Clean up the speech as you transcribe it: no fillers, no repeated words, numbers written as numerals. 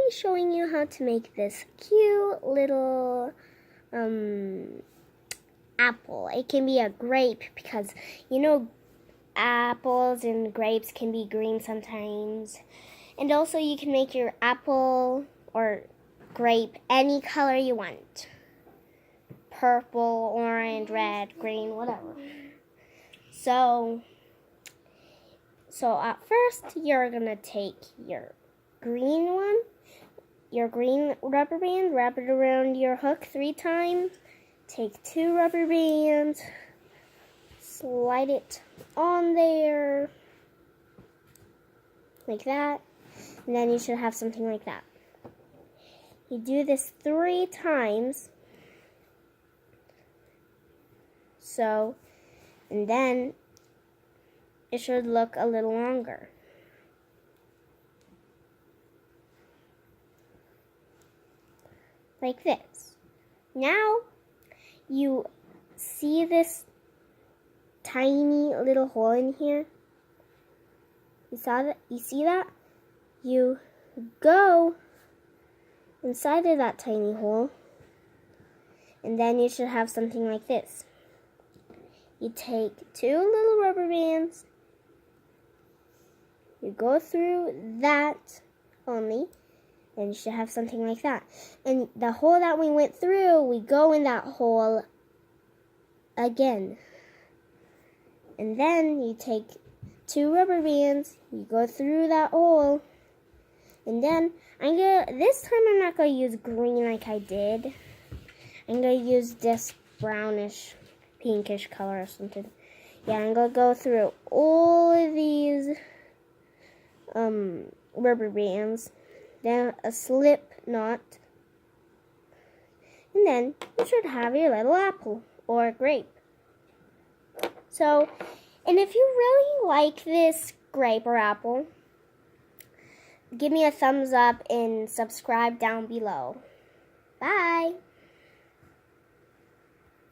be showing you how to make this cute little apple. It can be a grape because apples and grapes can be green sometimes. And also you can make your apple or grape any color you want. Purple, orange, red, green, whatever. So at first you're gonna take your green rubber band, wrap it around your hook 3 times. Take 2 rubber bands, slide it on there like that, and then you should have something like that. You do this 3 times. And then it should look a little longer. Like this. Now, you see this tiny little hole in here? You see that? You go inside of that tiny hole, and then you should have something like this. You take 2 little rubber bands, you go through that only, and you should have something like that. And the hole that we went through, we go in that hole again. And then you take 2 rubber bands, you go through that hole, and then this time I'm not going to use green like I did. I'm going to use this brownish, pinkish color or something. Yeah, I'm going to go through all of these rubber bands, then a slip knot, and then you should have your little apple or grape. And if you really like this grape or apple, give me a thumbs up and subscribe down below. Bye!